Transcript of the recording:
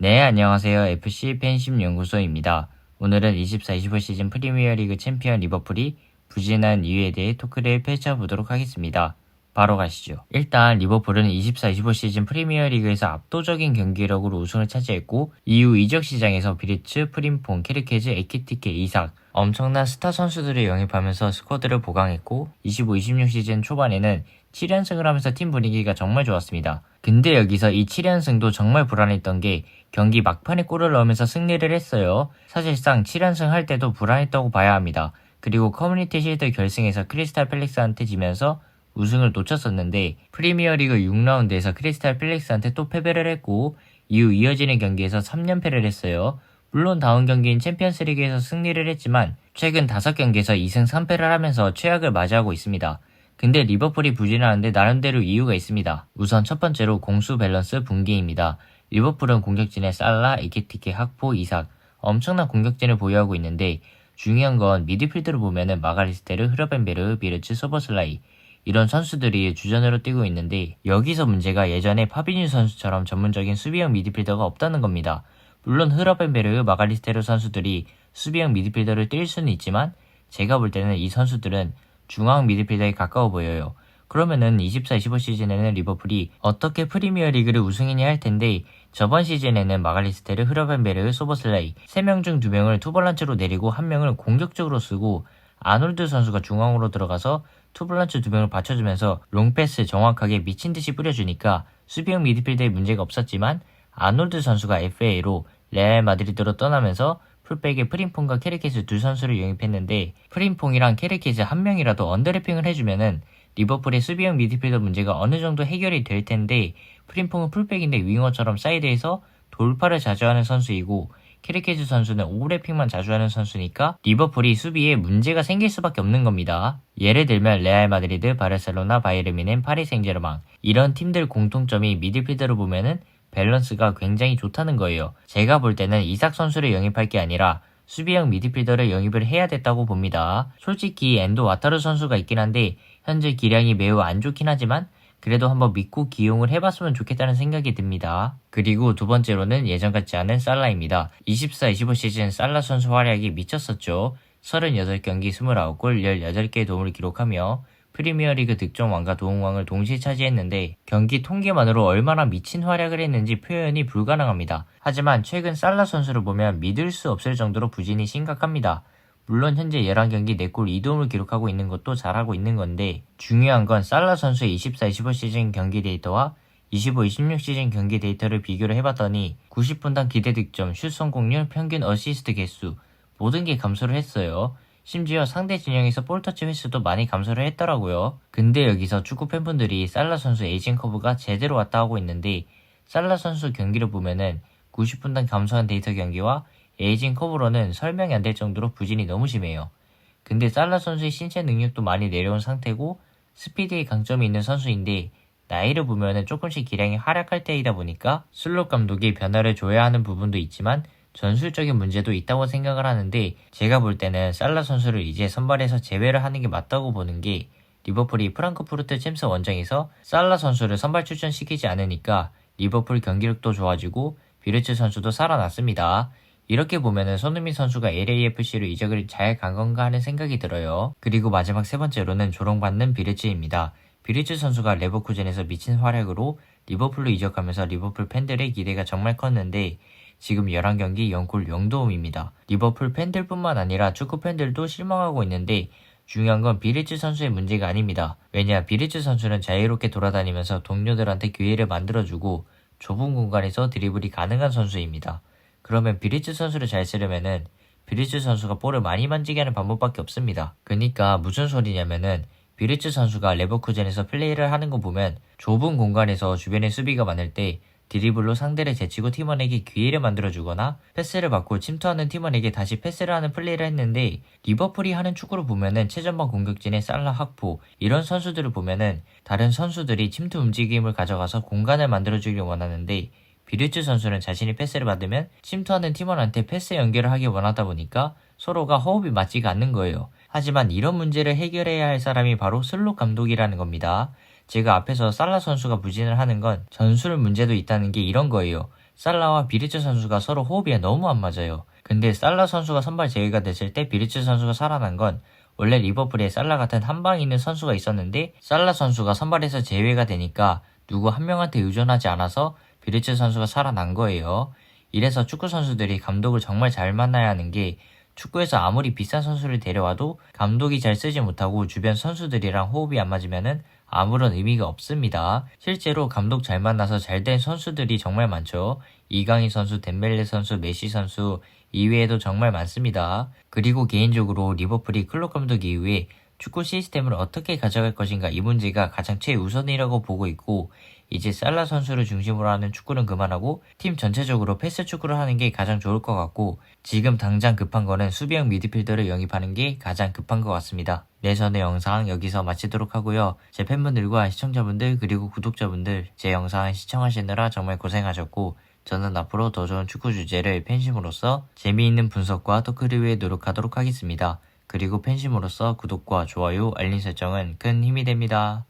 네, 안녕하세요. FC 팬심 연구소입니다. 오늘은 24-25 시즌 프리미어리그 챔피언 리버풀이 부진한 이유에 대해 토크를 펼쳐보도록 하겠습니다. 바로 가시죠. 일단 리버풀은 24-25 시즌 프리미어리그에서 압도적인 경기력으로 우승을 차지했고 이후 이적 시장에서 비리츠, 프림퐁, 케르케즈, 에키티케, 이삭 엄청난 스타 선수들을 영입하면서 스쿼드를 보강했고 25-26 시즌 초반에는 7연승을 하면서 팀 분위기가 정말 좋았습니다. 근데 여기서 이 7연승도 정말 불안했던 게 경기 막판에 골을 넣으면서 승리를 했어요. 사실상 7연승 할 때도 불안했다고 봐야 합니다. 그리고 커뮤니티 실드 결승에서 크리스탈 팰리스한테 지면서 우승을 놓쳤었는데 프리미어리그 6라운드에서 크리스탈 팰리스한테 또 패배를 했고 이후 이어지는 경기에서 3연패를 했어요. 물론 다음 경기인 챔피언스리그에서 승리를 했지만 최근 5경기에서 2승 3패를 하면서 최악을 맞이하고 있습니다. 근데 리버풀이 부진하는데 나름대로 이유가 있습니다. 우선 첫 번째로 공수 밸런스 붕괴입니다. 리버풀은 공격진에 살라, 에키티케, 학포, 이삭 엄청난 공격진을 보유하고 있는데 중요한 건 미드필드로 보면은 마가리스테르, 흐르벤베르, 비르츠, 소보슬라이 이런 선수들이 주전으로 뛰고 있는데 여기서 문제가 예전에 파비뉴 선수처럼 전문적인 수비형 미드필더가 없다는 겁니다. 물론 흐르벤베르, 마가리스테르 선수들이 수비형 미드필더를 뛸 수는 있지만 제가 볼 때는 이 선수들은 중앙 미드필더에 가까워 보여요. 그러면은 24-25 시즌에는 리버풀이 어떻게 프리미어리그를 우승했냐 할 텐데 저번 시즌에는 마갈리스테르, 흐르벤베르, 소보슬레이 3명 중 2명을 투볼란치로 내리고 1명을 공격적으로 쓰고 아놀드 선수가 중앙으로 들어가서 투볼란치 2명을 받쳐주면서 롱패스 정확하게 미친듯이 뿌려주니까 수비형 미드필더에 문제가 없었지만 아놀드 선수가 FA로 레알 마드리드로 떠나면서 풀백에 프림퐁과 케르케즈 두 선수를 영입했는데 프림퐁이랑 케르케즈 한 명이라도 언더래핑을 해주면은 리버풀의 수비형 미드필더 문제가 어느 정도 해결이 될 텐데 프림퐁은 풀백인데 윙어처럼 사이드에서 돌파를 자주 하는 선수이고 케르케즈 선수는 오버래핑만 자주 하는 선수니까 리버풀이 수비에 문제가 생길 수밖에 없는 겁니다. 예를 들면 레알 마드리드, 바르셀로나, 바이에른 뮌헨, 파리 생제르맹 이런 팀들 공통점이 미드필더로 보면은 밸런스가 굉장히 좋다는 거예요. 제가 볼 때는 이삭 선수를 영입할 게 아니라 수비형 미드필더를 영입을 해야 됐다고 봅니다. 솔직히 엔도 와타루 선수가 있긴 한데 현재 기량이 매우 안 좋긴 하지만 그래도 한번 믿고 기용을 해봤으면 좋겠다는 생각이 듭니다. 그리고 두 번째로는 예전 같지 않은 살라입니다. 24-25 시즌 살라 선수 활약이 미쳤었죠. 38경기 29골 18개의 도움을 기록하며 프리미어리그 득점왕과 도움왕을 동시에 차지했는데 경기 통계만으로 얼마나 미친 활약을 했는지 표현이 불가능합니다. 하지만 최근 살라 선수를 보면 믿을 수 없을 정도로 부진이 심각합니다. 물론 현재 11경기 4골 2도움을 기록하고 있는 것도 잘하고 있는 건데 중요한 건 살라 선수의 24-25 시즌 경기 데이터와 25-26 시즌 경기 데이터를 비교를 해봤더니 90분당 기대 득점, 슛 성공률, 평균 어시스트 개수 모든 게 감소를 했어요. 심지어 상대 진영에서 볼터치 횟수도 많이 감소를 했더라고요. 근데 여기서 축구 팬분들이 살라 선수 에이징 커브가 제대로 왔다 하고 있는데 살라 선수 경기를 보면은 90분당 감소한 데이터 경기와 에이징 커브로는 설명이 안 될 정도로 부진이 너무 심해요. 근데 살라 선수의 신체 능력도 많이 내려온 상태고 스피드에 강점이 있는 선수인데 나이를 보면은 조금씩 기량이 하락할 때이다 보니까 슬롯 감독이 변화를 줘야 하는 부분도 있지만 전술적인 문제도 있다고 생각을 하는데 제가 볼 때는 살라 선수를 이제 선발에서 제외를 하는 게 맞다고 보는 게 리버풀이 프랑크푸르트 챔스 원정에서 살라 선수를 선발 출전시키지 않으니까 리버풀 경기력도 좋아지고 비르츠 선수도 살아났습니다. 이렇게 보면은 손흥민 선수가 LAFC로 이적을 잘 간 건가 하는 생각이 들어요. 그리고 마지막 세 번째로는 조롱받는 비르츠입니다. 비르츠 선수가 레버쿠젠에서 미친 활약으로 리버풀로 이적하면서 리버풀 팬들의 기대가 정말 컸는데 지금 11경기 0골 0도움입니다. 리버풀 팬들뿐만 아니라 축구 팬들도 실망하고 있는데 중요한 건 비르츠 선수의 문제가 아닙니다. 왜냐 비르츠 선수는 자유롭게 돌아다니면서 동료들한테 기회를 만들어주고 좁은 공간에서 드리블이 가능한 선수입니다. 그러면 비르츠 선수를 잘 쓰려면은 비르츠 선수가 볼을 많이 만지게 하는 방법밖에 없습니다. 그러니까 무슨 소리냐면은 비르츠 선수가 레버쿠젠에서 플레이를 하는 거 보면 좁은 공간에서 주변에 수비가 많을 때 드리블로 상대를 제치고 팀원에게 기회를 만들어주거나 패스를 받고 침투하는 팀원에게 다시 패스를 하는 플레이를 했는데 리버풀이 하는 축구를 보면은 최전방 공격진의 살라 학포 이런 선수들을 보면은 다른 선수들이 침투 움직임을 가져가서 공간을 만들어주길 원하는데 비르츠 선수는 자신이 패스를 받으면 침투하는 팀원한테 패스 연결을 하길 원하다 보니까 서로가 호흡이 맞지가 않는 거예요. 하지만 이런 문제를 해결해야 할 사람이 바로 슬롯 감독이라는 겁니다. 제가 앞에서 살라 선수가 부진을 하는 건 전술 문제도 있다는 게 이런 거예요. 살라와 비리츠 선수가 서로 호흡이 너무 안 맞아요. 근데 살라 선수가 선발 제외가 됐을 때 비리츠 선수가 살아난 건 원래 리버풀에 살라 같은 한방 있는 선수가 있었는데 살라 선수가 선발에서 제외가 되니까 누구 한 명한테 의존하지 않아서 비리츠 선수가 살아난 거예요. 이래서 축구 선수들이 감독을 정말 잘 만나야 하는 게 축구에서 아무리 비싼 선수를 데려와도 감독이 잘 쓰지 못하고 주변 선수들이랑 호흡이 안 맞으면은 아무런 의미가 없습니다. 실제로 감독 잘 만나서 잘 된 선수들이 정말 많죠. 이강인 선수, 덴벨레 선수, 메시 선수 이외에도 정말 많습니다. 그리고 개인적으로 리버풀이 클롭 감독 이후에 축구 시스템을 어떻게 가져갈 것인가 이 문제가 가장 최우선이라고 보고 있고 이제 살라 선수를 중심으로 하는 축구는 그만하고 팀 전체적으로 패스 축구를 하는 게 가장 좋을 것 같고 지금 당장 급한 거는 수비형 미드필더를 영입하는 게 가장 급한 것 같습니다. 네, 저는 영상 여기서 마치도록 하고요. 제 팬분들과 시청자분들 그리고 구독자분들 제 영상 시청하시느라 정말 고생하셨고 저는 앞으로 더 좋은 축구 주제를 팬심으로서 재미있는 분석과 토크를 위해 노력하도록 하겠습니다. 그리고 팬심으로서 구독과 좋아요, 알림 설정은 큰 힘이 됩니다.